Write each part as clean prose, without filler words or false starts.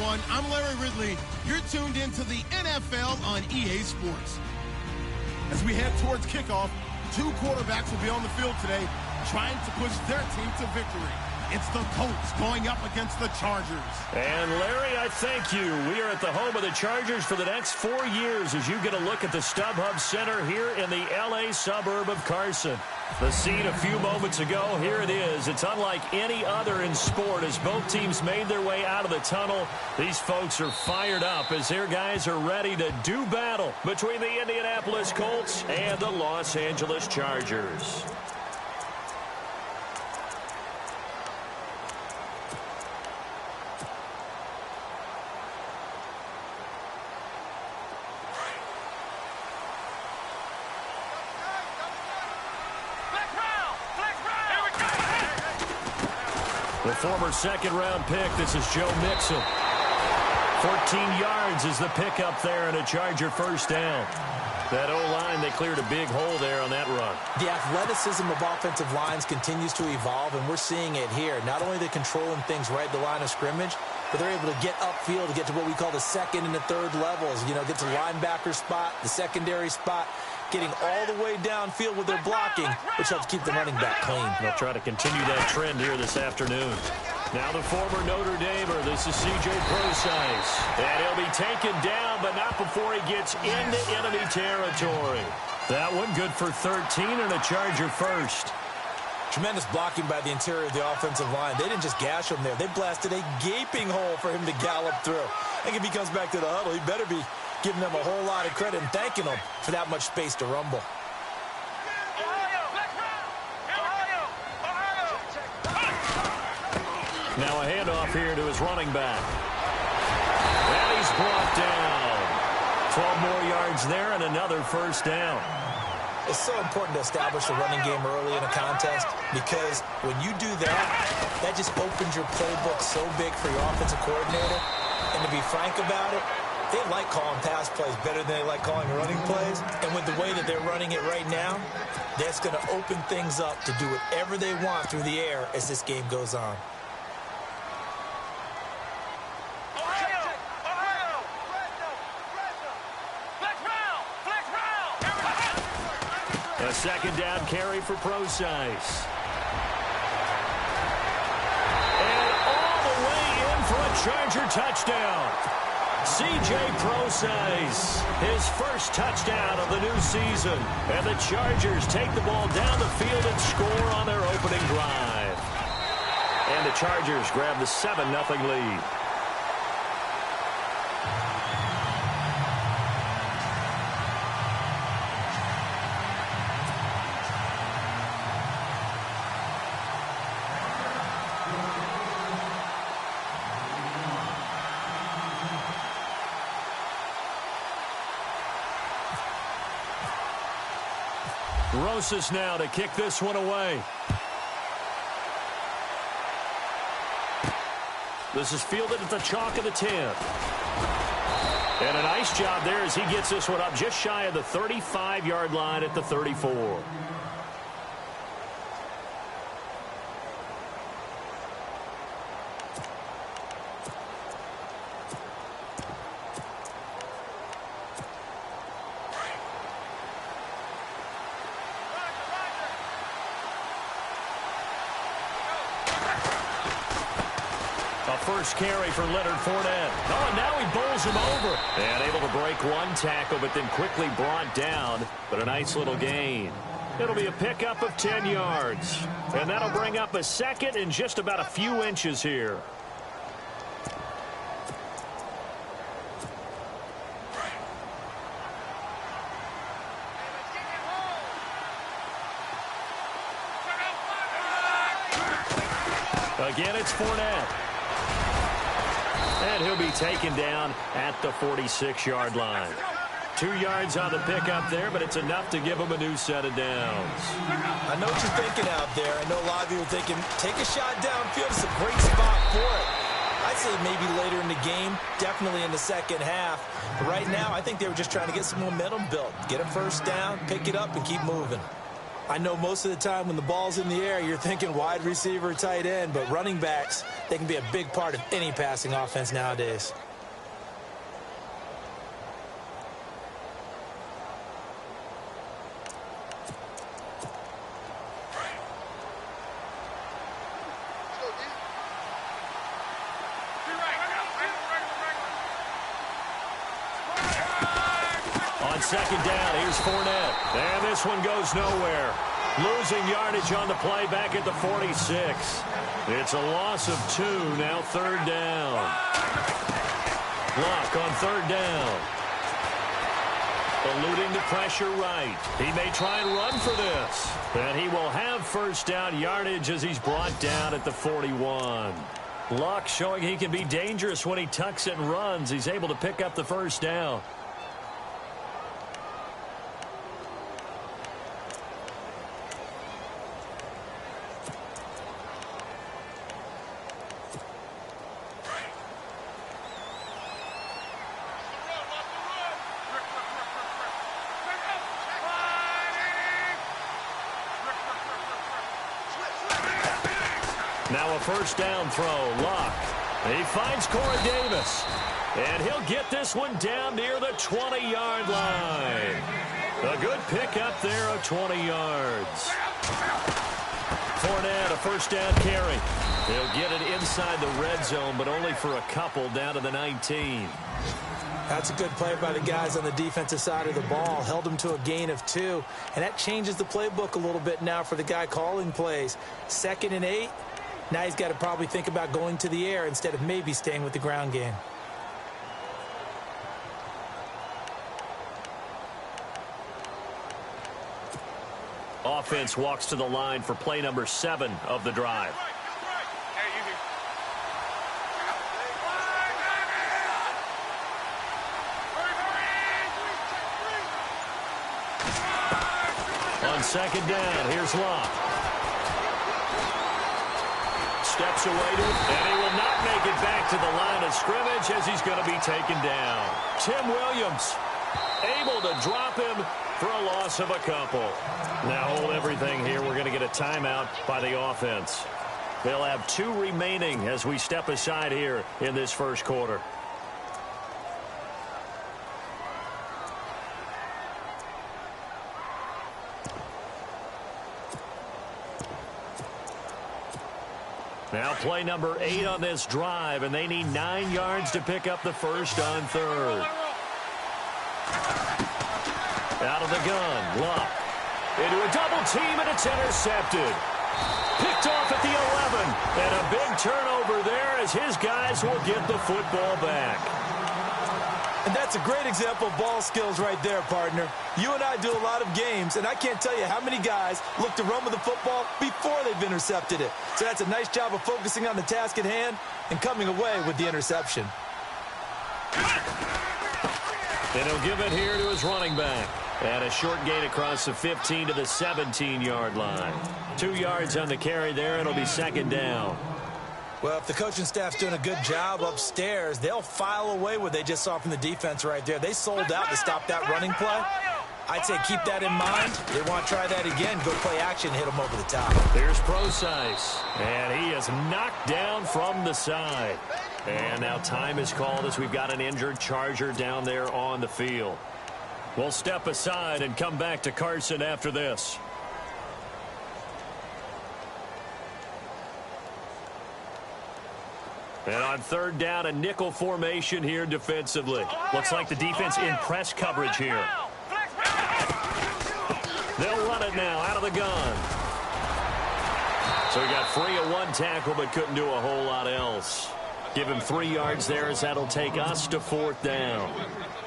everyone. I'm Larry Ridley. You're tuned into the NFL on EA Sports. As we head towards kickoff, two quarterbacks will be on the field today trying to push their team to victory. It's the Colts going up against the Chargers. And, Larry, I thank you. We are at the home of the Chargers for the next 4 years as you get a look at the StubHub Center here in the L.A. suburb of Carson. The scene a few moments ago, here it is. It's unlike any other in sport as both teams made their way out of the tunnel. These folks are fired up as their guys are ready to do battle between the Indianapolis Colts and the Los Angeles Chargers. The former second-round pick, this is Joe Mixon. 14 yards is the pickup there and a Charger first down. That O-line, they cleared a big hole there on that run. The athleticism of offensive lines continues to evolve, and we're seeing it here. Not only are they controlling things right at the line of scrimmage, but they're able to get upfield to get to what we call the second and the third levels. You know, get to the linebacker spot, the secondary spot, getting all the way downfield with their blocking, which helps keep the running back clean. They'll try to continue that trend here this afternoon. Now the former Notre Damer, this is C.J. Procise. And he'll be taken down, but not before he gets into enemy territory. That one good for 13 and a Charger first. Tremendous blocking by the interior of the offensive line. They didn't just gash him there. They blasted a gaping hole for him to gallop through. I think if he comes back to the huddle, he better be giving them a whole lot of credit and thanking them for that much space to rumble. Now a handoff here to his running back. And he's brought down. 12 more yards there and another first down. It's so important to establish the running game early in a contest because when you do that, that just opens your playbook so big for your offensive coordinator. And to be frank about it, they like calling pass plays better than they like calling running plays. And with the way that they're running it right now, that's going to open things up to do whatever they want through the air as this game goes on. A second down carry for Procise. And all the way in for a Charger touchdown. C.J. Procise, his first touchdown of the new season. And the Chargers take the ball down the field and score on their opening drive. And the Chargers grab the 7-0 lead. Rosas now to kick this one away. This is fielded at the chalk of the 10. And a nice job there as he gets this one up just shy of the 35-yard line at the 34. First carry for Leonard Fournette. Oh, and now he bowls him over. And able to break one tackle, but then quickly brought down. But a nice little gain. It'll be a pickup of 10 yards. And that'll bring up a second and just about a few inches here. Again, it's Fournette. And he'll be taken down at the 46-yard line. 2 yards on the pickup there, but it's enough to give him a new set of downs. I know what you're thinking out there. I know a lot of you are thinking, take a shot downfield. It's a great spot for it. I'd say maybe later in the game, definitely in the second half. But right now, I think they were just trying to get some momentum built. Get a first down, pick it up, and keep moving. I know most of the time when the ball's in the air, you're thinking wide receiver, tight end, but running backs, they can be a big part of any passing offense nowadays. On second down, here's Fournette. And this one goes nowhere. Losing yardage on the play back at the 46. It's a loss of 2, now third down. Luck on third down. Eluding the pressure right. He may try and run for this. And he will have first down yardage as he's brought down at the 41. Luck showing he can be dangerous when he tucks it and runs. He's able to pick up the first down. Now a first down throw. Luck. He finds Corey Davis. And he'll get this one down near the 20-yard line. A good pickup there of 20 yards. Fournette, a first down carry. He'll get it inside the red zone, but only for a couple down to the 19. That's a good play by the guys on the defensive side of the ball. Held him to a gain of 2. And that changes the playbook a little bit now for the guy calling plays. 2nd and 8. Now he's got to probably think about going to the air instead of maybe staying with the ground game. Offense walks to the line for play number 7 of the drive. On second down, here's Luck. Steps away to it, and he will not make it back to the line of scrimmage as he's going to be taken down. Tim Williams able to drop him for a loss of a couple. Now hold everything here. We're going to get a timeout by the offense. They'll have 2 remaining as we step aside here in this first quarter. Now play number 8 on this drive, and they need 9 yards to pick up the first on third. Out of the gun, Luck. Into a double team, and it's intercepted. Picked off at the 11, and a big turnover there as his guys will get the football back. And that's a great example of ball skills right there, partner. You and I do a lot of games, and I can't tell you how many guys look to run with the football before they've intercepted it. So that's a nice job of focusing on the task at hand and coming away with the interception. And he'll give it here to his running back. And a short gain across the 15 to the 17-yard line. 2 yards on the carry there. It'll be second down. Well, if the coaching staff's doing a good job upstairs, they'll file away what they just saw from the defense right there. They sold out to stop that running play. I'd say keep that in mind. They want to try that again. Go play action, hit them over the top. Here's Procise. And he is knocked down from the side. And now time is called as we've got an injured Charger down there on the field. We'll step aside and come back to Carson after this. And on third down, a nickel formation here defensively. Looks like the defense in press coverage here. They'll run it now out of the gun. So he got free of 1 tackle but couldn't do a whole lot else. Give him 3 yards there as that'll take us to 4th down.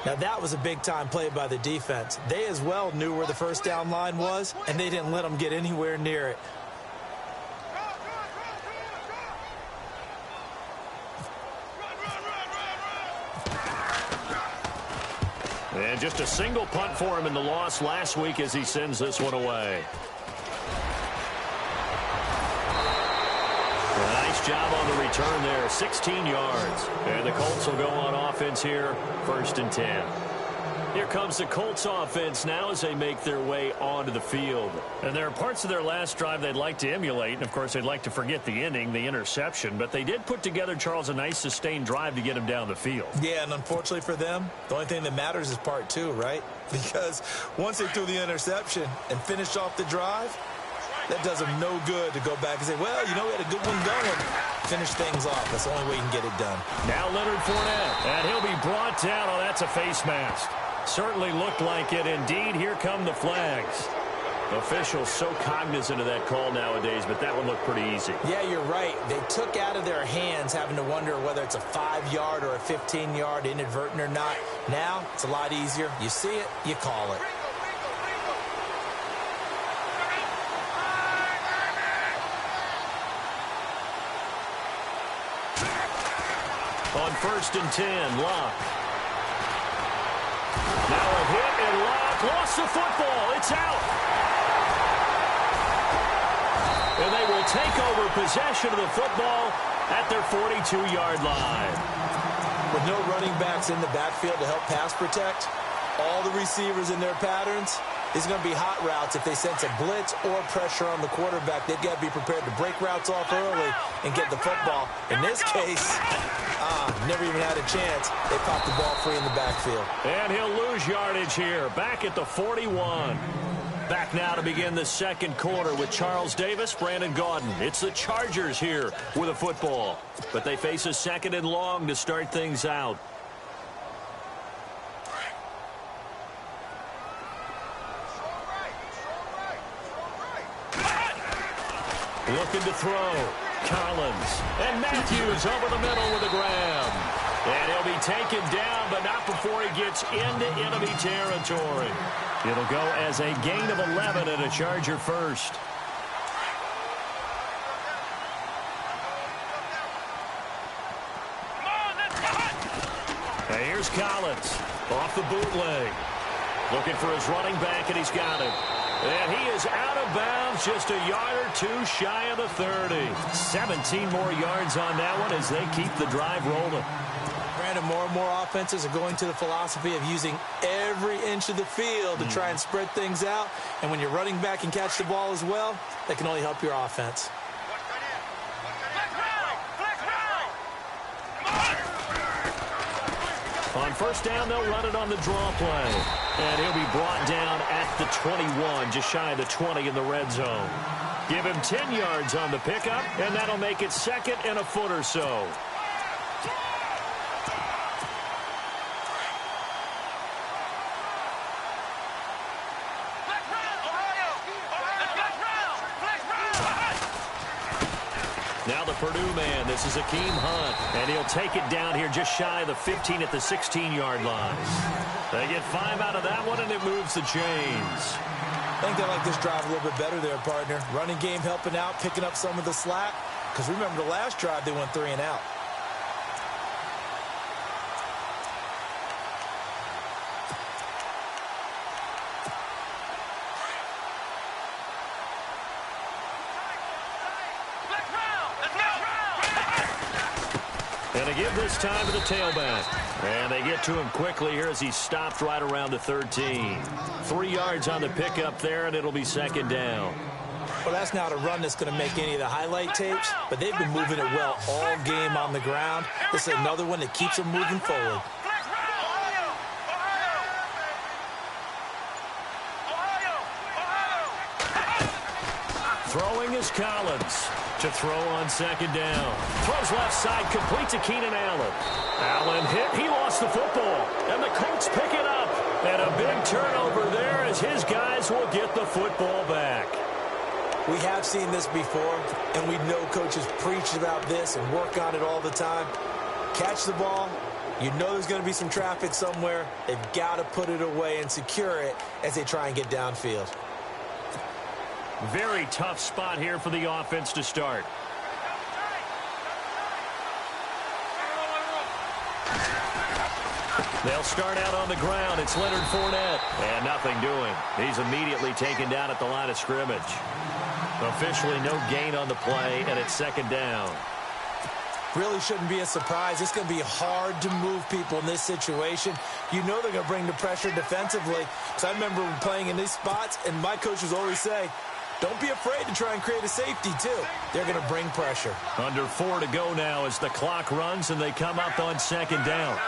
Now that was a big-time play by the defense. They as well knew where the first down line was, and they didn't let them get anywhere near it. And just a single punt for him in the loss last week as he sends this one away. Nice job on the return there, 16 yards. And the Colts will go on offense here, 1st and 10. Here comes the Colts offense now as they make their way onto the field. And there are parts of their last drive they'd like to emulate. And, of course, they'd like to forget the ending, the interception. But they did put together, Charles, a nice sustained drive to get him down the field. Yeah, and unfortunately for them, the only thing that matters is part two, right? Because once they threw the interception and finished off the drive, that does them no good to go back and say, well, you know, we had a good one going. Finish things off. That's the only way you can get it done. Now Leonard Fournette, and he'll be brought down. Oh, that's a face mask. Certainly looked like it. Indeed, here come the flags. Officials so cognizant of that call nowadays, but that one looked pretty easy. Yeah, you're right. They took out of their hands having to wonder whether it's a 5-yard or a 15-yard inadvertent or not. Now, it's a lot easier. You see it, you call it. On 1st and 10, Locke. Now a hit, and Locke lost the football. It's out. And they will take over possession of the football at their 42-yard line. With no running backs in the backfield to help pass protect, all the receivers in their patterns, these are going to be hot routes. If they sense a blitz or pressure on the quarterback, they've got to be prepared to break routes off early and get the football. In this case, never even had a chance. They popped the ball free in the backfield. And he'll lose yardage here, back at the 41. Back now to begin the second quarter with Charles Davis, Brandon Gaudin. It's the Chargers here with a football. But they face a 2nd and long to start things out. Looking to throw. Collins. And Matthews over the middle with a grab. And he'll be taken down, but not before he gets into enemy territory. It'll go as a gain of 11 and a Charger first. And here's Collins off the bootleg. Looking for his running back, and he's got it. And he is out of bounds, just a yard or two shy of the 30. 17 more yards on that one as they keep the drive rolling. Brandon, more and more offenses are going to the philosophy of using every inch of the field to try and spread things out. And when your running back can catch the ball as well, that can only help your offense. On 1st down, they'll run it on the draw play. And he'll be brought down at the 21, just shy of the 20 in the red zone. Give him 10 yards on the pickup, and that'll make it 2nd and a foot or so. Now the Purdue man, this is Akeem Hunt, and he'll take it down here just shy of the 15 at the 16-yard line. They get 5 out of that one, and it moves the chains. I think they like this drive a little bit better there, partner. Running game helping out, picking up some of the slack. Because remember the last drive, they went 3 and out. And they give this time to the tailback. And they get to him quickly here as he stopped right around the 13. 3 yards on the pickup there, and it'll be 2nd down. Well, that's not a run that's going to make any of the highlight tapes, but they've been moving it well all game on the ground. This is another one that keeps them moving forward. Throwing is Collins to throw on 2nd down. Throws left side, complete to Keenan Allen. Allen hit, he lost the football, and the Colts pick it up. And a big turnover there as his guys will get the football back. We have seen this before, and we know coaches preach about this and work on it all the time. Catch the ball. You know there's going to be some traffic somewhere. They've got to put it away and secure it as they try and get downfield. Very tough spot here for the offense to start. They'll start out on the ground. It's Leonard Fournette. And nothing doing. He's immediately taken down at the line of scrimmage. Officially no gain on the play, and it's 2nd down. Really shouldn't be a surprise. It's going to be hard to move people in this situation. You know they're going to bring the pressure defensively. Because I remember playing in these spots, and my coaches always say, don't be afraid to try and create a safety, too. They're going to bring pressure. Under 4 to go now as the clock runs and they come up on second down.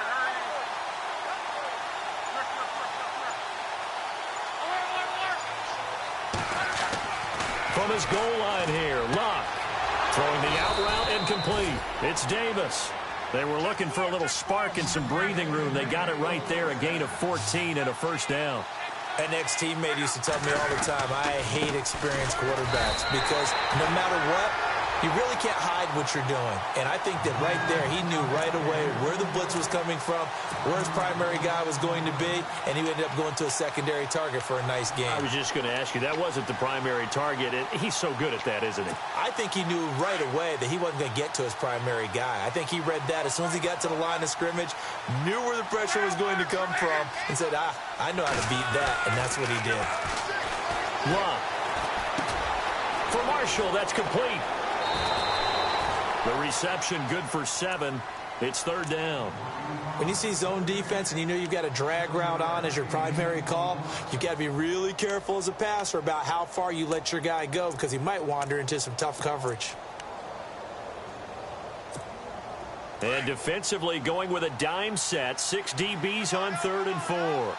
From his goal line here, Luck. Throwing the out route incomplete. It's Davis. They were looking for a little spark and some breathing room. They got it right there, a gain of 14 and a first down. An ex-teammate used to tell me all the time, I hate experienced quarterbacks because no matter what, you really can't hide what you're doing. And I think that right there, he knew right away where the blitz was coming from, where his primary guy was going to be, and he ended up going to a secondary target for a nice game. I was just going to ask you, that wasn't the primary target. He's so good at that, isn't he? I think he knew right away that he wasn't going to get to his primary guy. I think he read that as soon as he got to the line of scrimmage, knew where the pressure was going to come from, and said, I know how to beat that, and that's what he did. Long. For Marshall, that's complete. The reception good for 7. It's third down. When you see zone defense and you know you've got a drag route on as your primary call, you've got to be really careful as a passer about how far you let your guy go because he might wander into some tough coverage. And defensively going with a dime set. 6 DBs on 3rd and 4.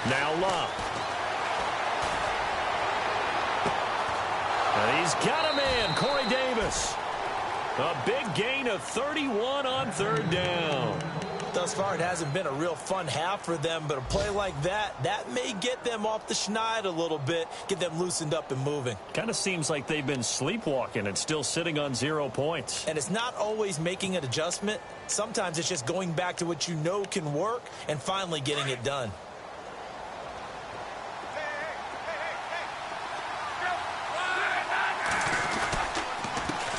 Now Love. And he's got him in. Corey Davis. A big gain of 31 on 3rd down. Thus far, it hasn't been a real fun half for them, but a play like that may get them off the schneid a little bit, get them loosened up and moving. Kind of seems like they've been sleepwalking and still sitting on 0 points. And it's not always making an adjustment. Sometimes it's just going back to what you know can work and finally getting it done.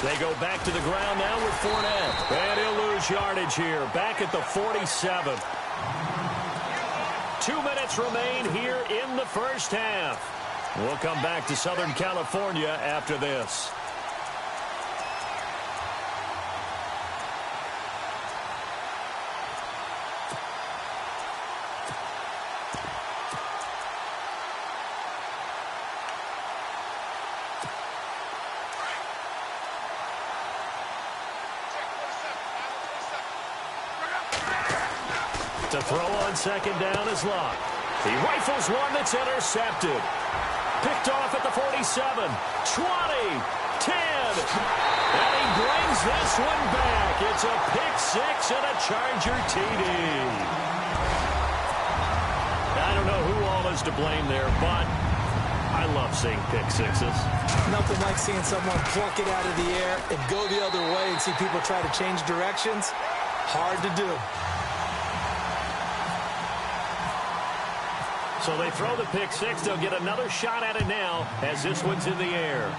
They go back to the ground now with Fournette. And he'll lose yardage here. Back at the 47. 2 minutes remain here in the first half. We'll come back to Southern California after this. To throw on second down is Locke. He rifles one that's intercepted. Picked off at the 47, 20, 10. And he brings this one back. It's a pick six and a Charger TD. I don't know who all is to blame there, but I love seeing pick sixes. Nothing like seeing someone pluck it out of the air and go the other way and see people try to change directions. Hard to do. So they throw the pick six. They'll get another shot at it now as this one's in the air.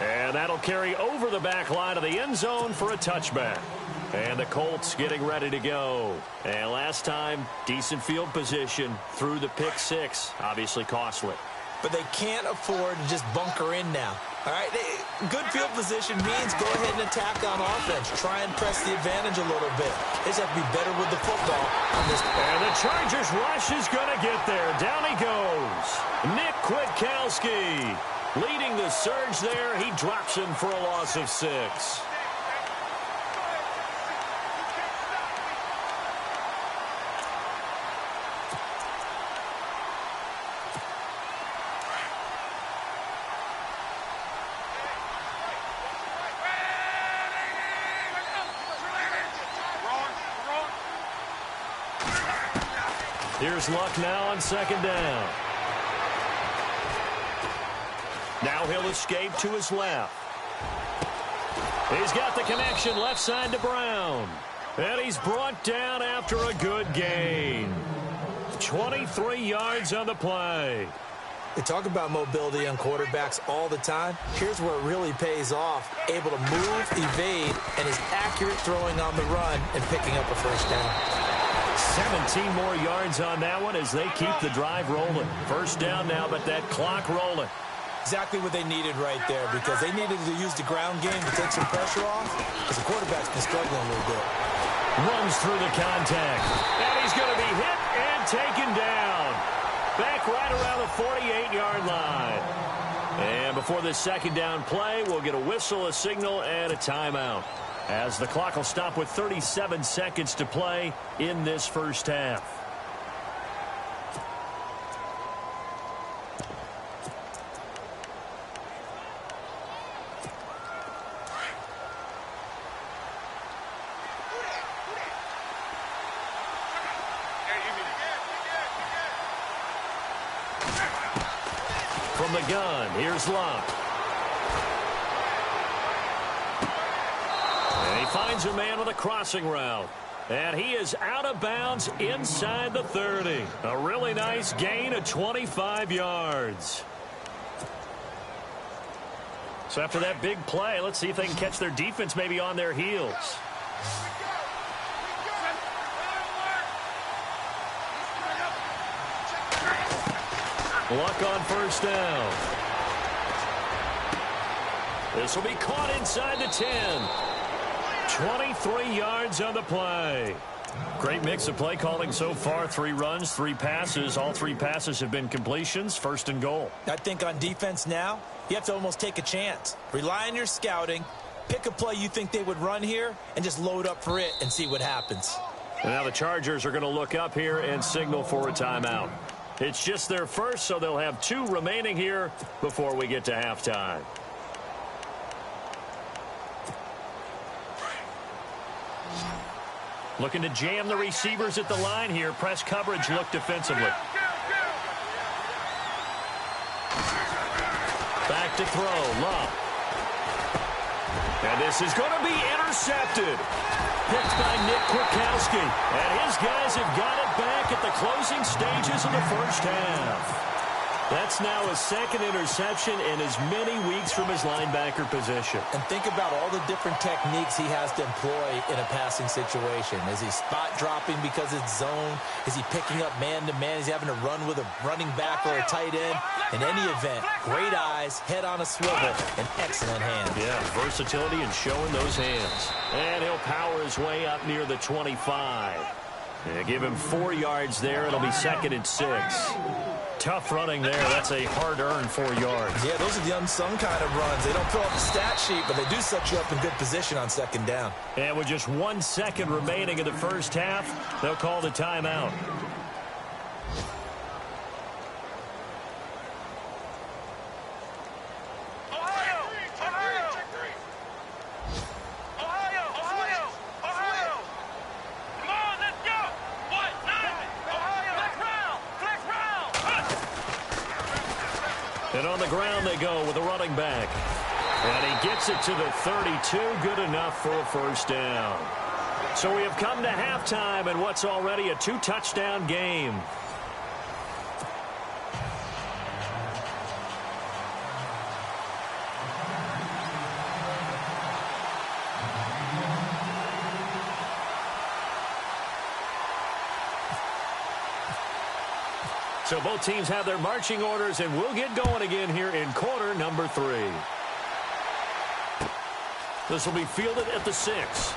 And that'll carry over the back line of the end zone for a touchback. And the Colts getting ready to go. And last time, decent field position through the pick six. Obviously costly. But they can't afford to just bunker in now. All right, good field position means go ahead and attack on offense. Try and press the advantage a little bit. They just have to be better with the football on this. And the Chargers rush is going to get there. Down he goes. Nick Kwiatkowski leading the surge there. He drops him for a loss of 6. Here's Luck now on second down. Now he'll escape to his left. He's got the connection left side to Brown. And he's brought down after a good gain. 23 yards on the play. They talk about mobility on quarterbacks all the time. Here's where it really pays off. Able to move, evade, and is accurate throwing on the run and picking up a first down. 17 more yards on that one as they keep the drive rolling. First down now, but that clock rolling. Exactly what they needed right there, because they needed to use the ground game to take some pressure off, because the quarterback's been struggling a little bit. Runs through the contact. And he's going to be hit and taken down. Back right around the 48-yard line. And before this second down play, we'll get a whistle, a signal, and a timeout, as the clock will stop with 37 seconds to play in this first half. From the gun, here's Locke. And he finds a man with a crossing route. And he is out of bounds inside the 30. A really nice gain of 25 yards. So after that big play, let's see if they can catch their defense maybe on their heels. Luck on first down. This will be caught inside the 10. 23 yards on the play. Great mix of play calling so far. 3 runs, 3 passes. All 3 passes have been completions. First and goal. I think on defense now, you have to almost take a chance. Rely on your scouting. Pick a play you think they would run here and just load up for it and see what happens. And now the Chargers are going to look up here and signal for a timeout. It's just their first, so they'll have 2 remaining here before we get to halftime. Looking to jam the receivers at the line here. Press coverage look defensively. Back to throw. Love. And this is going to be intercepted. Picked by Nick Kwiatkowski. And his guys have got it back at the closing stages of the first half. That's now his 2nd interception in as many weeks from his linebacker position. And think about all the different techniques he has to employ in a passing situation. Is he spot dropping because it's zone? Is he picking up man-to-man? Is he having to run with a running back or a tight end? In any event, great eyes, head on a swivel, and excellent hands. Yeah, versatility and showing those hands. And he'll power his way up near the 25. Yeah, give him 4 yards there. It'll be 2nd and 6. Tough running there. That's a hard-earned 4 yards. Yeah, those are the unsung kind of runs. They don't fill up the stat sheet, but they do set you up in good position on 2nd down. And with just 1 second remaining in the first half, they'll call the timeout. And on the ground they go with a running back. And he gets it to the 32. Good enough for a first down. So we have come to halftime in what's already a 2-touchdown game. So both teams have their marching orders, and we'll get going again here in quarter number 3. This will be fielded at the 6.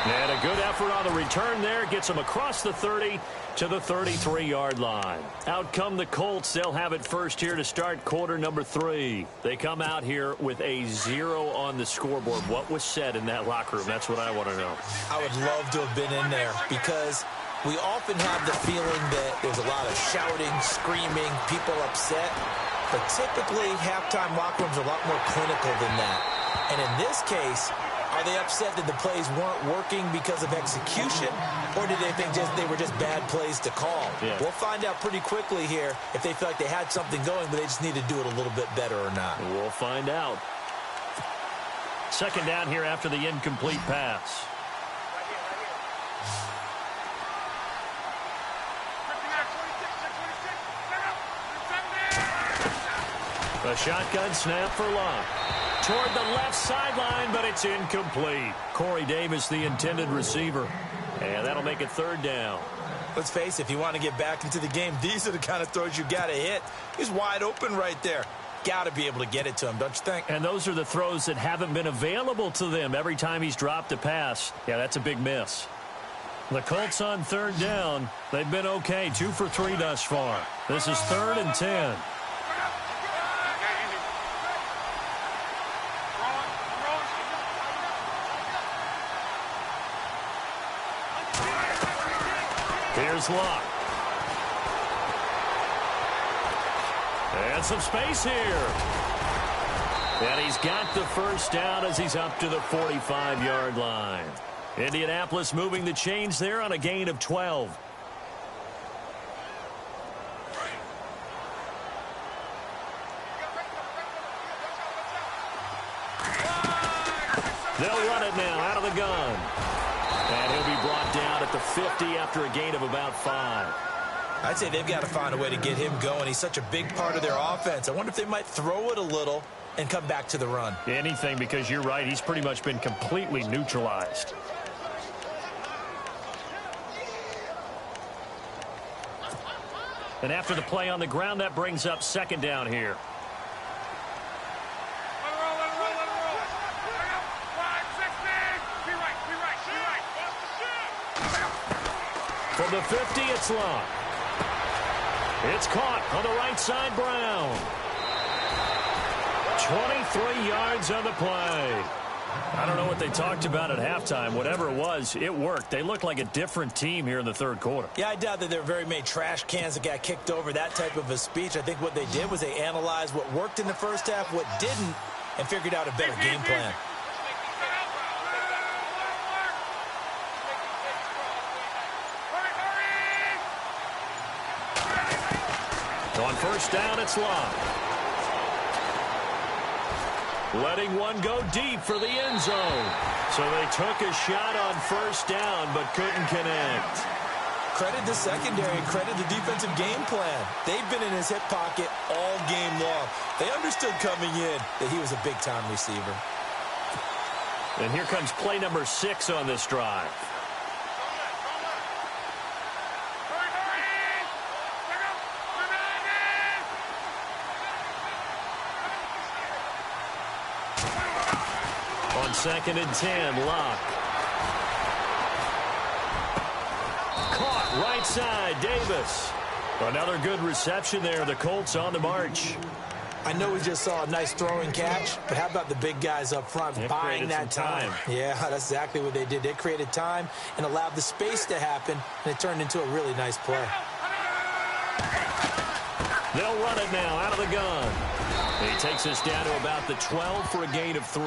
And a good effort on the return there. Gets them across the 30 to the 33-yard line. Out come the Colts. They'll have it first here to start quarter number 3. They come out here with a 0 on the scoreboard. What was said in that locker room? That's what I want to know. I would love to have been in there, because we often have the feeling that there's a lot of shouting, screaming, people upset. But typically, halftime locker rooms are a lot more clinical than that. And in this case, are they upset that the plays weren't working because of execution? Or did they think they were just bad plays to call? Yeah. We'll find out pretty quickly here if they feel like they had something going, but they just need to do it a little bit better or not. We'll find out. 2nd down here after the incomplete pass. A shotgun snap for Locke. toward the left sideline, but it's incomplete. Corey Davis, the intended receiver. And that'll make it third down. Let's face it, if you want to get back into the game, these are the kind of throws you got to hit. He's wide open right there. Got to be able to get it to him, don't you think? And those are the throws that haven't been available to them every time he's dropped a pass. Yeah, that's a big miss. The Colts on third down. They've been okay, 2 for 3 thus far. This is 3rd and 10. Here's Luck. And some space here. And he's got the first down as he's up to the 45-yard line. Indianapolis moving the chains there on a gain of 12. They'll run it now out of the gun. And he'll be brought down at the 50 after a gain of about 5. I'd say they've got to find a way to get him going. He's such a big part of their offense. I wonder if they might throw it a little and come back to the run. Anything, because you're right. He's pretty much been completely neutralized. And after the play on the ground, that brings up second down here. From the 50, it's Luck. It's caught on the right side, Brown. 23 yards on the play. I don't know what they talked about at halftime. Whatever it was, it worked. They look like a different team here in the third quarter. Yeah, I doubt that there were very many trash cans that got kicked over, that type of a speech. I think what they did was they analyzed what worked in the first half, what didn't, and figured out a better game plan. On first down, it's Luck. Letting one go deep for the end zone. So they took a shot on first down, but couldn't connect. Credit the secondary, credit the defensive game plan. They've been in his hip pocket all game long. They understood coming in that he was a big-time receiver. And here comes play number 6 on this drive. On 2nd and 10, Luck. Caught right side, Davis. Another good reception there. The Colts on the march. I know we just saw a nice throwing catch, but how about the big guys up front buying that time? Yeah, that's exactly what they did. They created time and allowed the space to happen, and it turned into a really nice play. They'll run it now out of the gun. He takes us down to about the 12 for a gain of 3.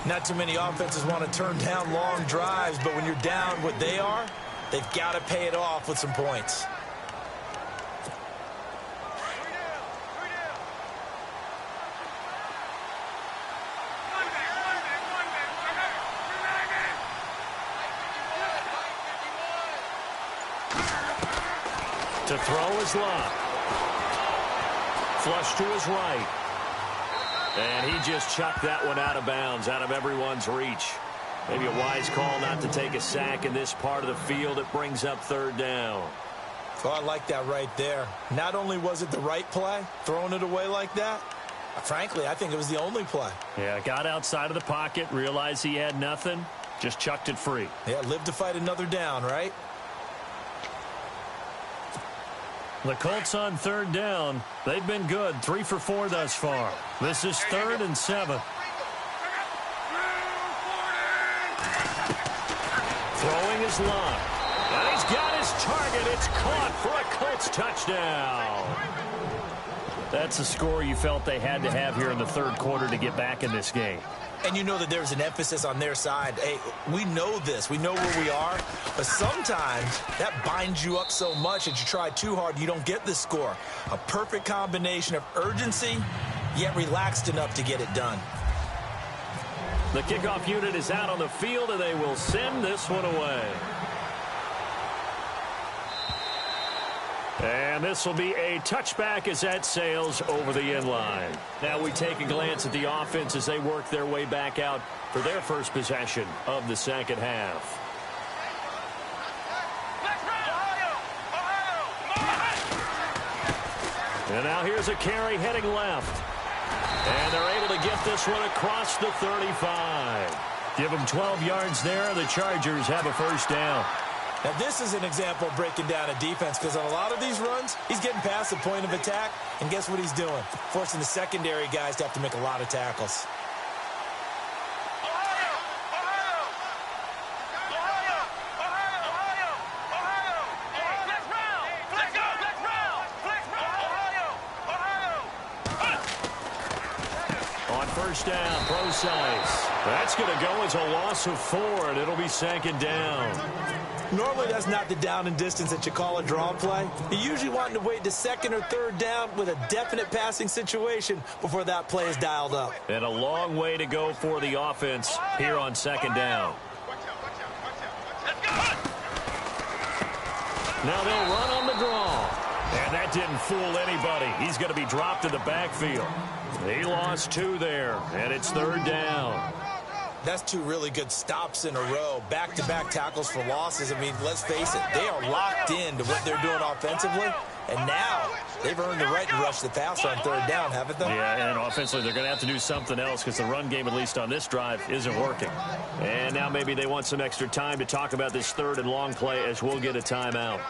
Not too many offenses want to turn down long drives, but when you're down what they are, they've got to pay it off with some points. To throw is Luck. Flush to his right. And he just chucked that one out of bounds, out of everyone's reach. Maybe a wise call not to take a sack in this part of the field. It brings up third down. Oh, I like that right there. Not only was it the right play, throwing it away like that, frankly, I think it was the only play. Yeah, got outside of the pocket, realized he had nothing, just chucked it free. Yeah, live to fight another down, right? The Colts on third down. They've been good, 3 for 4 thus far. This is 3rd and 7. Throwing is Luck. And he's got his target. It's caught for a Colts touchdown. That's a score you felt they had to have here in the third quarter to get back in this game. And you know that there's an emphasis on their side. Hey, we know this. We know where we are. But sometimes that binds you up so much that you try too hard, you don't get the score. A perfect combination of urgency, yet relaxed enough to get it done. The kickoff unit is out on the field, and they will send this one away. And this will be a touchback as that sails over the inline. Now we take a glance at the offense as they work their way back out for their first possession of the second half. And now here's a carry heading left. And they're able to get this one across the 35. Give them 12 yards there. The Chargers have a first down. Now, this is an example of breaking down a defense because on a lot of these runs, he's getting past the point of attack, and guess what he's doing? Forcing the secondary guys to have to make a lot of tackles. On first down, Procise. That's going to go as a loss of 4, and it'll be second down. Normally, that's not the down and distance that you call a draw play. You usually want to wait to second or third down with a definite passing situation before that play is dialed up. And a long way to go for the offense here on second down. Now they'll run on the draw. And that didn't fool anybody. He's going to be dropped in the backfield. He lost 2 there, and it's third down. That's 2 really good stops in a row. Back-to-back tackles for losses. I mean, let's face it, they are locked into what they're doing offensively. And now they've earned the right to rush the passer on third down, haven't they? Yeah, and offensively, they're going to have to do something else because the run game, at least on this drive, isn't working. And now maybe they want some extra time to talk about this third and long play as we'll get a timeout.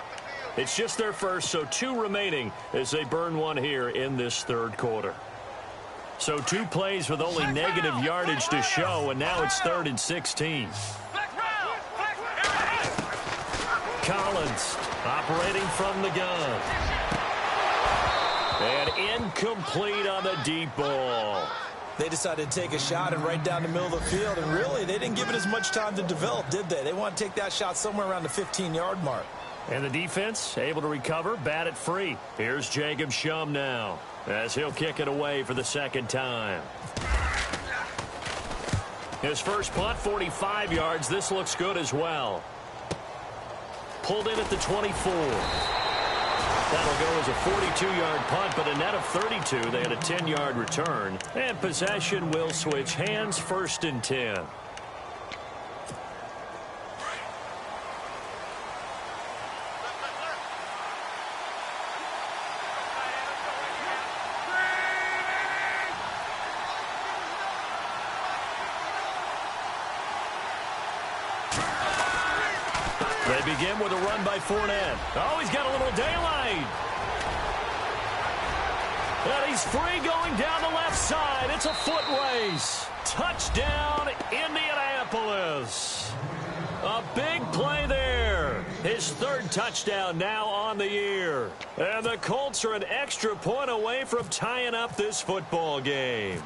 It's just their first, so 2 remaining as they burn one here in this third quarter. So 2 plays with only negative yardage to show, and now it's 3rd and 16. Collins operating from the gun. And incomplete on the deep ball. They decided to take a shot and right down the middle of the field, and really, they didn't give it as much time to develop, did they? They want to take that shot somewhere around the 15-yard mark. And the defense able to recover, bat it free. Here's Jacob Shum now as he'll kick it away for the second time. His first punt, 45 yards. This looks good as well. Pulled in at the 24. That'll go as a 42-yard punt, but a net of 32. They had a 10-yard return. And possession will switch hands, 1st and 10. They begin with a run by Fournette. Oh, he's got a little daylight. And he's free going down the left side. It's a foot race. Touchdown, Indianapolis. A big play there. His 3rd touchdown now on the year. And the Colts are an extra point away from tying up this football game.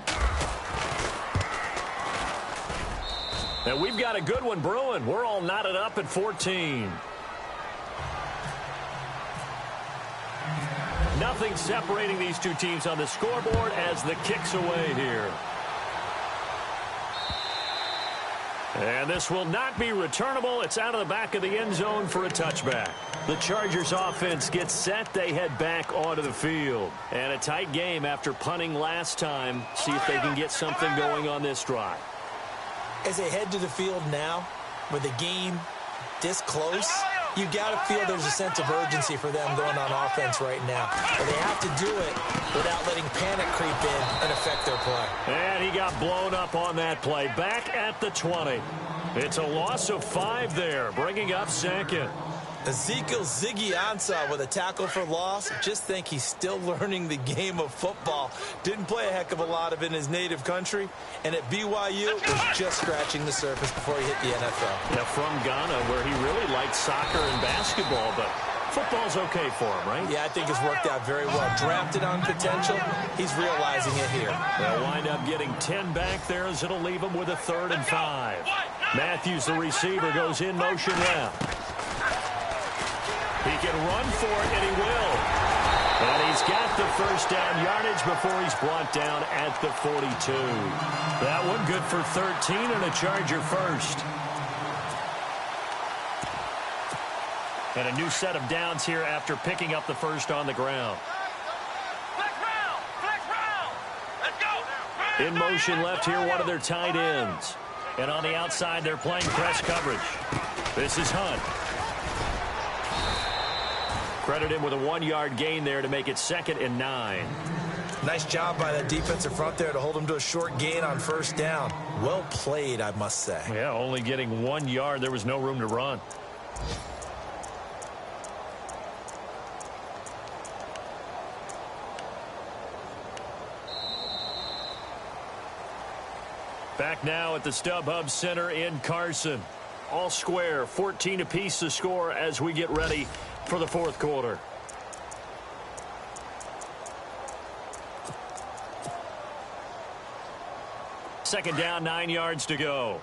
And we've got a good one brewing. We're all knotted up at 14. Nothing separating these 2 teams on the scoreboard as the kick's away here. And this will not be returnable. It's out of the back of the end zone for a touchback. The Chargers offense gets set. They head back onto the field. And a tight game after punting last time. See if they can get something going on this drive. As they head to the field now, with the game this close, you got to feel there's a sense of urgency for them going on offense right now. But they have to do it without letting panic creep in and affect their play. And he got blown up on that play. Back at the 20. It's a loss of 5 there, bringing up 2nd. Ezekiel Ziggy Ansah with a tackle for loss. Just think he's still learning the game of football. Didn't play a heck of a lot of it in his native country. And at BYU, was just scratching the surface before he hit the NFL. Yeah, from Ghana, where he really liked soccer and basketball, but football's okay for him, right? Yeah, I think it's worked out very well. Drafted on potential. He's realizing it here. They'll wind up getting 10 back there as it'll leave him with a 3rd and 5. Matthews, the receiver, goes in motion left. He can run for it, and he will. And he's got the first down yardage before he's brought down at the 42. That one good for 13 and a Charger first. And a new set of downs here after picking up the first on the ground. In motion left here, one of their tight ends. And on the outside, they're playing press coverage. This is Hunt. Credit him with a 1-yard gain there to make it 2nd and 9. Nice job by that defensive front there to hold him to a short gain on first down. Well played, I must say. Yeah, only getting 1 yard. There was no room to run. Back now at the StubHub Center in Carson. All square, 14 apiece to score as we get ready for the fourth quarter. Second down, 9 yards to go.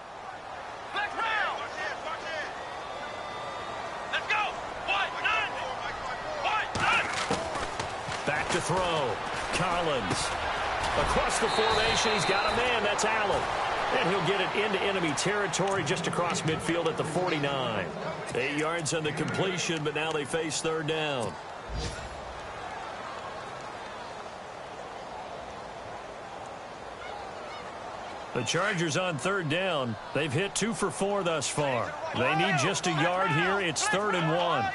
Back to throw. Collins. Across the formation, he's got a man. That's Allen. And he'll get it into enemy territory just across midfield at the 49. 8 yards on the completion, but now they face third down. The Chargers on third down. They've hit 2 for 4 thus far. They need just a yard here. It's 3rd and 1.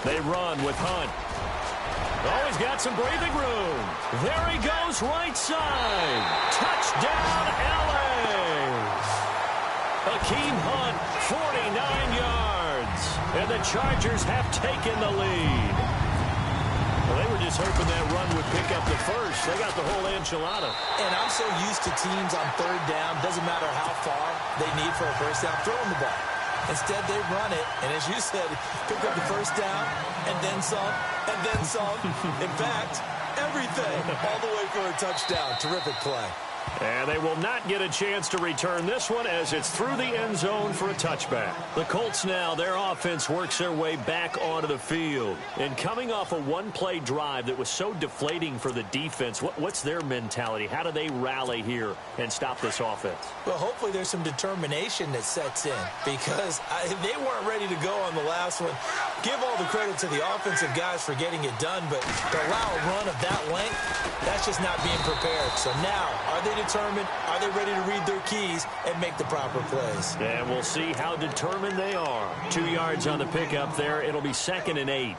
They run with Hunt. Oh, he's got some breathing room. There he goes, right side. Touchdown, LA. Akeem Hunt, 49 yards. And the Chargers have taken the lead. Well, they were just hoping that run would pick up the first. They got the whole enchilada. And I'm so used to teams on third down, doesn't matter how far they need for a first down, throwing the ball. Instead, they run it, and as you said, pick up the first down, and then some, and then some. In fact, everything, all the way for a touchdown. Terrific play. And they will not get a chance to return this one as it's through the end zone for a touchback. The Colts now, their offense works their way back onto the field. And coming off a one-play drive that was so deflating for the defense, what's their mentality? How do they rally here and stop this offense? Well, hopefully there's some determination that sets in because they weren't ready to go on the last one. Give all the credit to the offensive guys for getting it done, but to allow a run of that length, that's just not being prepared. So now, are they determined? Are they ready to read their keys and make the proper plays? And we'll see how determined they are. 2 yards on the pickup there. It'll be 2nd and 8.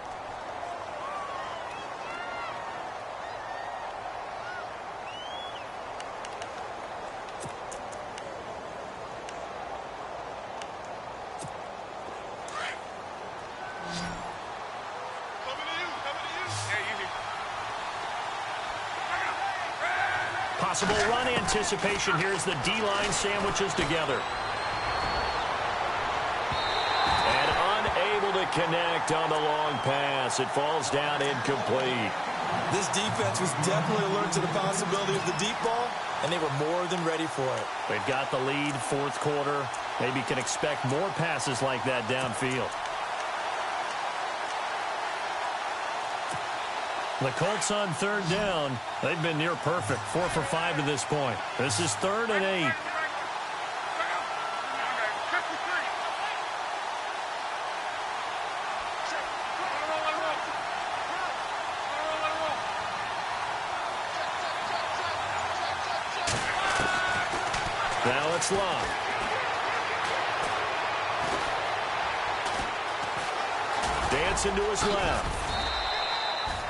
Possible run anticipation. Here's the D-line sandwiches together. And unable to connect on the long pass. It falls down incomplete. This defense was definitely alert to the possibility of the deep ball, and they were more than ready for it. They've got the lead, fourth quarter. Maybe can expect more passes like that downfield. The Colts on third down. They've been near perfect. 4 for 5 to this point. This is 3rd and 8. Now it's Love. Dancing to his left.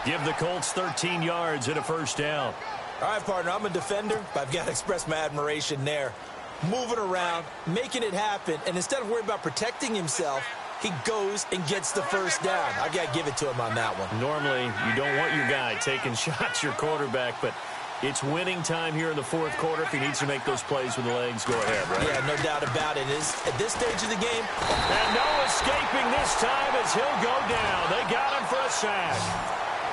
Give the Colts 13 yards and a first down. All right, partner, I'm a defender, but I've got to express my admiration there. Moving around, making it happen, and instead of worrying about protecting himself, he goes and gets the first down. I've got to give it to him on that one. Normally, you don't want your guy taking shots, your quarterback, but it's winning time here in the fourth quarter. If he needs to make those plays with the legs, go ahead, right? Yeah, no doubt about it. At this stage of the game. And no escaping this time as he'll go down. They got him for a sack.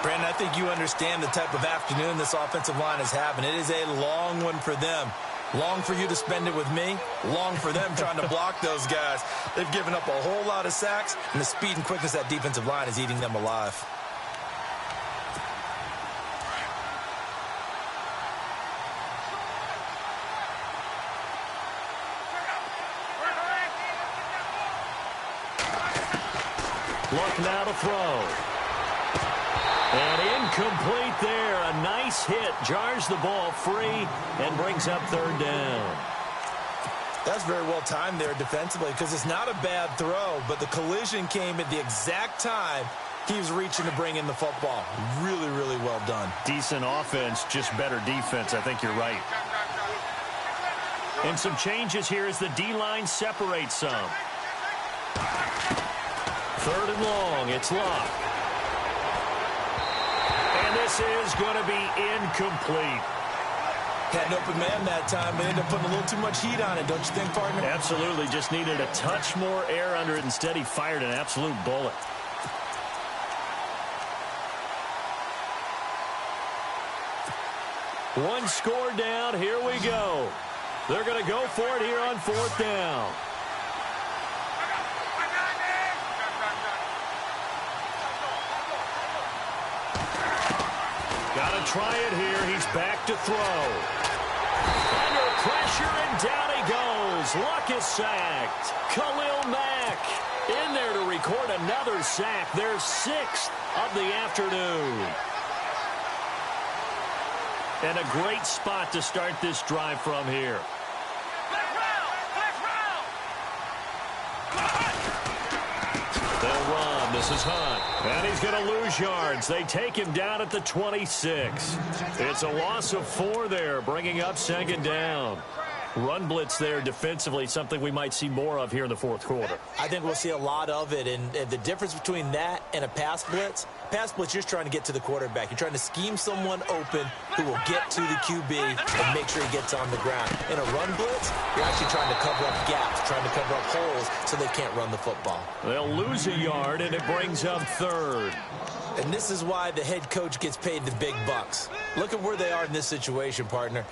Brandon, I think you understand the type of afternoon this offensive line is having. It is a long one for them. Long for you to spend it with me. Long for them trying to block those guys. They've given up a whole lot of sacks, and the speed and quickness of that defensive line is eating them alive. Look now to throw. And incomplete there. A nice hit. Jars the ball free and brings up third down. That's very well timed there defensively because it's not a bad throw, but the collision came at the exact time he was reaching to bring in the football. Really, really well done. Decent offense, just better defense. I think you're right. And some changes here as the D-line separates some. Third and long. It's Locke. And this is going to be incomplete. Had an open man that time, but ended up putting a little too much heat on it, don't you think, partner? Absolutely. Just needed a touch more air under it. Instead, he fired an absolute bullet. One score down. Here we go. They're going to go for it here on fourth down. Got to try it here. He's back to throw. Under pressure, and down he goes. Luck is sacked. Khalil Mack in there to record another sack. Their sixth of the afternoon. And a great spot to start this drive from here. They'll run. This is Hunt. And he's going to lose yards. They take him down at the 26. It's a loss of 4 there, bringing up second down. Run blitz there defensively, something we might see more of here in the fourth quarter. I think we'll see a lot of it, and the difference between that and a pass blitz, you're just trying to get to the quarterback. You're trying to scheme someone open who will get to the QB and make sure he gets on the ground. In a run blitz, you're actually trying to cover up gaps, trying to cover up holes so they can't run the football. They'll lose a yard, and it brings up third. And this is why the head coach gets paid the big bucks. Look at where they are in this situation, partner.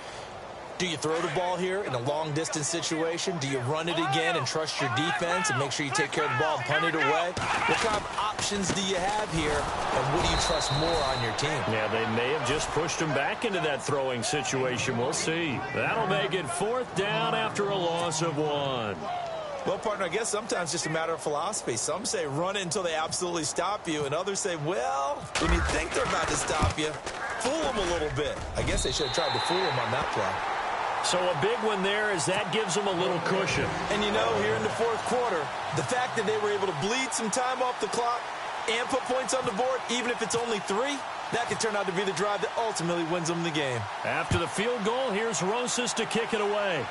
Do you throw the ball here in a long-distance situation? Do you run it again and trust your defense and make sure you take care of the ball and punt it away? What kind of options do you have here, and what do you trust more on your team? Yeah, they may have just pushed him back into that throwing situation. We'll see. That'll make it fourth down after a loss of 1. Well, partner, I guess sometimes it's just a matter of philosophy. Some say run it until they absolutely stop you, and others say, well, when you think they're about to stop you, fool them a little bit. I guess they should have tried to fool them on that play. So a big one there as that gives them a little cushion. And you know, here in the fourth quarter, the fact that they were able to bleed some time off the clock and put points on the board, even if it's only 3, that could turn out to be the drive that ultimately wins them the game. After the field goal, here's Rosas to kick it away.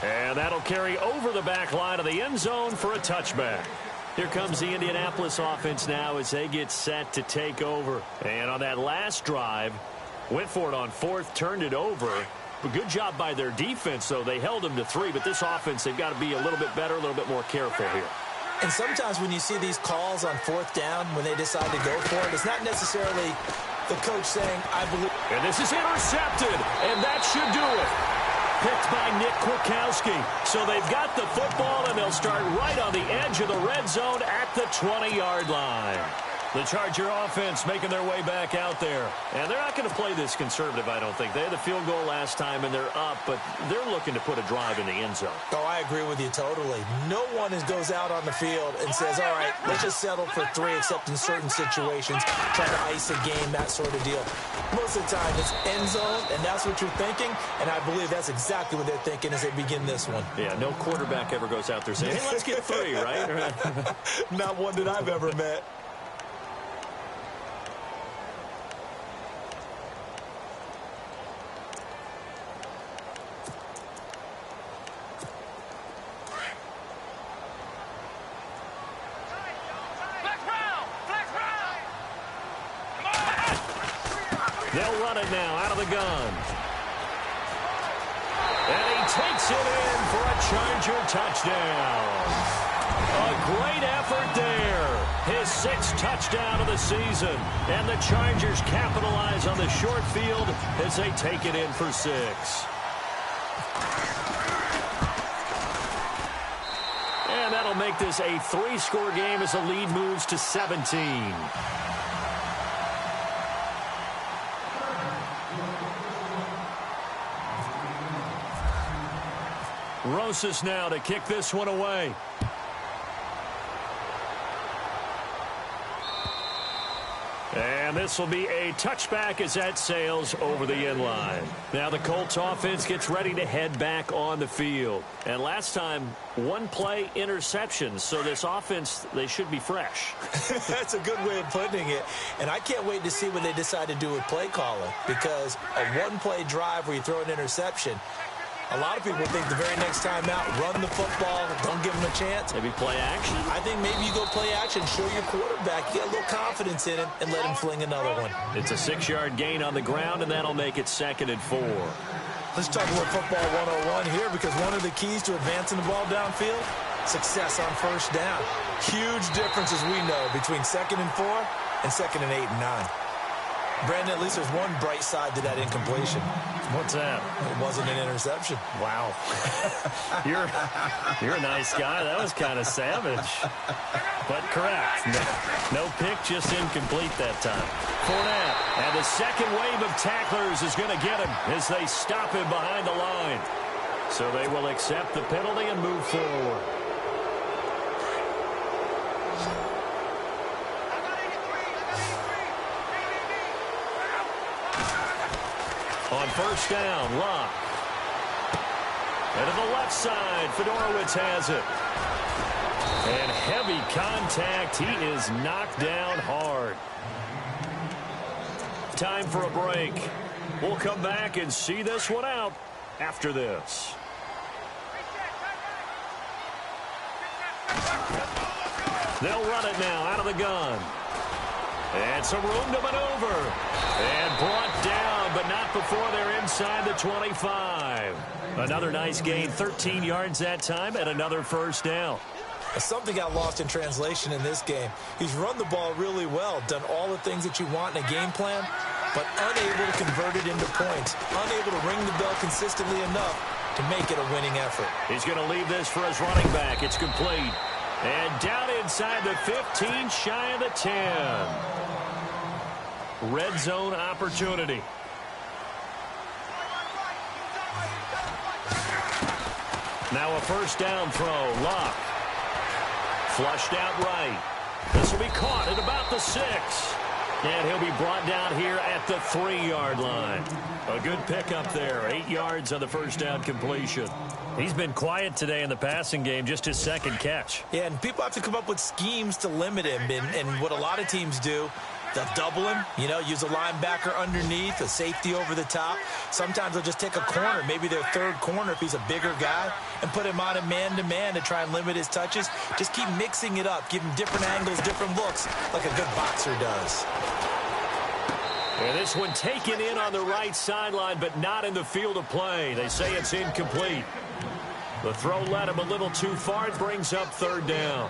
And that'll carry over the back line of the end zone for a touchback. Here comes the Indianapolis offense now as they get set to take over. And on that last drive, went for it on fourth, turned it over. But good job by their defense, though. They held them to 3, but this offense, they've got to be a little bit better, a little bit more careful here. And sometimes when you see these calls on fourth down, when they decide to go for it, it's not necessarily the coach saying, I believe. And this is intercepted, and that should do it. Picked by Nick Kwiatkowski. So they've got the football, and they'll start right on the edge of the red zone at the 20-yard line. The Charger offense making their way back out there. And they're not going to play this conservative, I don't think. They had the field goal last time, and they're up, but they're looking to put a drive in the end zone. Oh, I agree with you totally. No one goes out on the field and says, all right, let's just settle for 3, except in certain situations, try to ice a game, that sort of deal. Most of the time, it's end zone, and that's what you're thinking, and I believe that's exactly what they're thinking as they begin this one. Yeah, no quarterback ever goes out there saying, hey, let's get 3, right? Not one that I've ever met. They'll run it now out of the gun. And he takes it in for a Charger touchdown. A great effort there. His 6th touchdown of the season. And the Chargers capitalize on the short field as they take it in for 6. And that'll make this a 3-score game as the lead moves to 17. Rosas now to kick this one away. And this will be a touchback as that sails over the end line. Now the Colts offense gets ready to head back on the field. And last time, one play interception. So this offense, they should be fresh. That's a good way of putting it. And I can't wait to see what they decide to do with play calling. Because a one-play drive where you throw an interception, a lot of people think the very next time out, run the football, don't give them a chance. Maybe play action? I think maybe you go play action, show your quarterback, you get a little confidence in him, and let him fling another one. It's a 6-yard gain on the ground, and that'll make it 2nd and 4. Let's talk about football 101 here, because one of the keys to advancing the ball downfield, success on first down. Huge difference, as we know, between 2nd and 4 and 2nd and 8 and 9. Brandon, at least there's one bright side to that incompletion. What's that? It wasn't an interception. Wow. You're a nice guy. That was kind of savage. But correct. No pick, just incomplete that time. Fournette, and the second wave of tacklers is going to get him as they stop him behind the line. So they will accept the penalty and move forward. On first down, Locke. And to the left side, Fedorowicz has it. And heavy contact. He is knocked down hard. Time for a break. We'll come back and see this one out after this. They'll run it now out of the gun. And some room to maneuver. And brought down, but not before they're inside the 25. Another nice gain, 13 yards that time, and another first down. Something got lost in translation in this game. He's run the ball really well, done all the things that you want in a game plan, but unable to convert it into points, unable to ring the bell consistently enough to make it a winning effort. He's going to leave this for his running back. It's complete. And down inside the 15, shy of the 10. Red zone opportunity. Now a first down throw. Locke. Flushed out right. This will be caught at about the 6. And he'll be brought down here at the 3-yard line. A good pickup there. 8 yards on the first down completion. He's been quiet today in the passing game, just his second catch. Yeah, and people have to come up with schemes to limit him. And what a lot of teams do, they'll double him, use a linebacker underneath, a safety over the top. Sometimes they'll just take a corner, maybe their third corner if he's a bigger guy, and put him on a man-to-man to try and limit his touches. Just keep mixing it up, give him different angles, different looks, like a good boxer does. And this one taken in on the right sideline, but not in the field of play. They say it's incomplete. The throw led him a little too far. It brings up third down.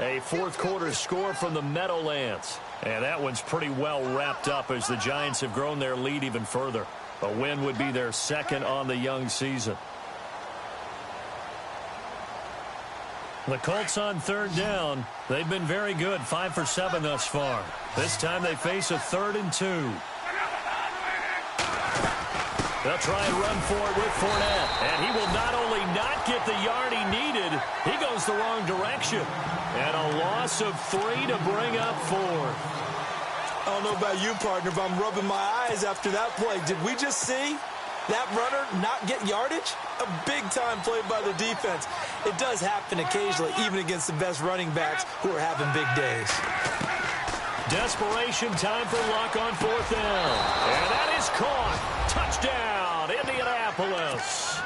A fourth-quarter score from the Meadowlands. And that one's pretty well wrapped up as the Giants have grown their lead even further. A win would be their second on the young season. The Colts on third down. They've been very good, 5 for 7 thus far. This time they face a 3rd and 2. They'll try and run for it with Fournette. And he will not only not get the yard he needed, he goes the wrong direction. And a loss of 3 to bring up 4. I don't know about you, partner, but I'm rubbing my eyes after that play. Did we just see that runner not get yardage? A big-time play by the defense. It does happen occasionally, even against the best running backs who are having big days. Desperation time for Luck on 4th down. And that is caught. Touchdown, Indianapolis.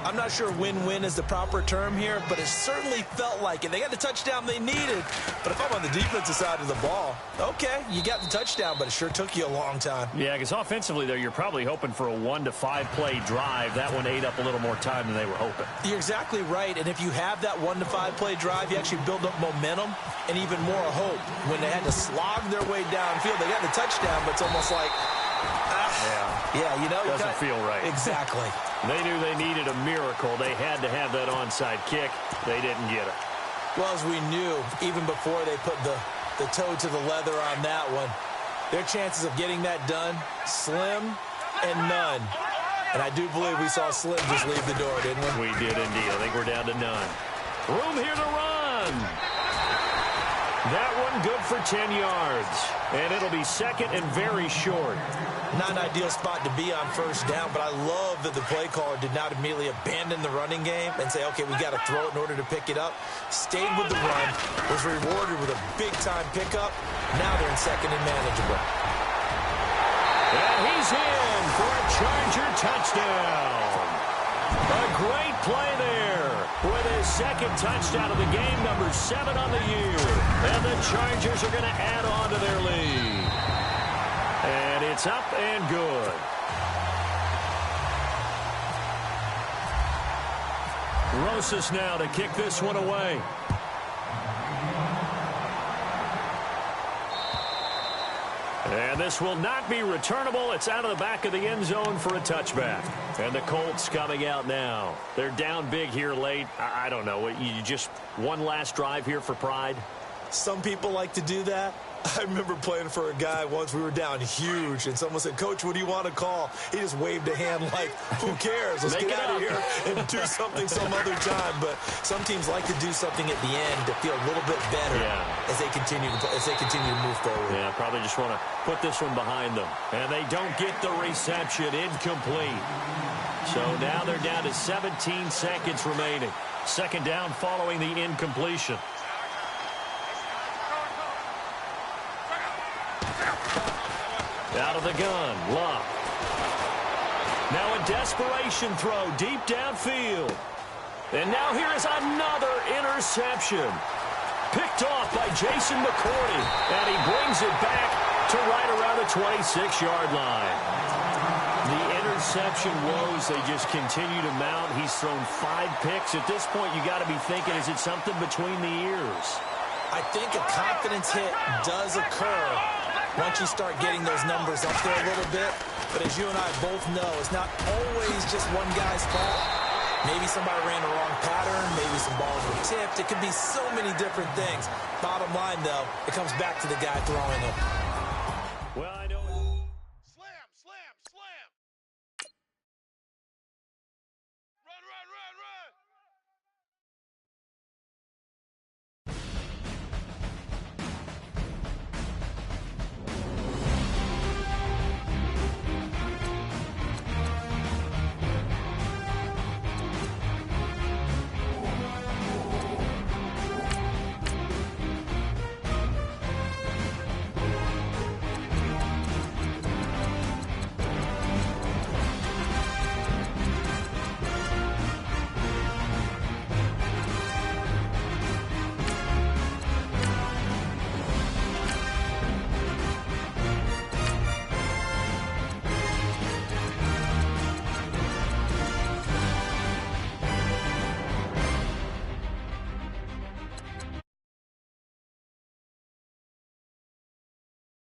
I'm not sure win-win is the proper term here, but it certainly felt like it. They got the touchdown they needed. But if I'm on the defensive side of the ball, okay, you got the touchdown, but it sure took you a long time. Yeah, because offensively, though, you're probably hoping for a 1 to 5 play drive. That one ate up a little more time than they were hoping. You're exactly right. And if you have that 1 to 5 play drive, you actually build up momentum and even more hope. When they had to slog their way downfield, they got the touchdown, but it's almost like, doesn't feel right. Exactly. They knew they needed a miracle. They had to have that onside kick. They didn't get it. Well, as we knew, even before they put the toe to the leather on that one, their chances of getting that done, slim and none. And I do believe we saw Slim just leave the door, didn't we? We did indeed. I think we're down to none. Room here to run. That one good for 10 yards. And it'll be second and very short. Not an ideal spot to be on first down, but I love that the play caller did not immediately abandon the running game and say, okay, we got to throw it in order to pick it up. Stayed with the run, was rewarded with a big-time pickup. Now they're in second and manageable. And he's in for a Charger touchdown. A great play there with his second touchdown of the game, number 7 on the year. And the Chargers are going to add on to their lead. And it's up and good. Rosas now to kick this one away. And this will not be returnable. It's out of the back of the end zone for a touchback. And the Colts coming out now. They're down big here late. I don't know. You just one last drive here for pride? Some people like to do that. I remember playing for a guy once. We were down huge, and someone said, Coach, what do you want to call? He just waved a hand like, who cares? Let's get out of here and do something some other time. But some teams like to do something at the end to feel a little bit better as they continue to move forward. Yeah, probably just want to put this one behind them. And they don't get the reception. Incomplete. So now they're down to 17 seconds remaining. Second down following the incompletion. Out of the gun, Love. Now a desperation throw deep downfield. And now here is another interception. Picked off by Jason McCourty. And he brings it back to right around the 26-yard line. The interception woes, they just continue to mount. He's thrown 5 picks. At this point, you got to be thinking, is it something between the ears? I think a confidence hit does occur once you start getting those numbers up there a little bit. But as you and I both know, it's not always just one guy's fault. Maybe somebody ran the wrong pattern. Maybe some balls were tipped. It could be so many different things. Bottom line, though, it comes back to the guy throwing them.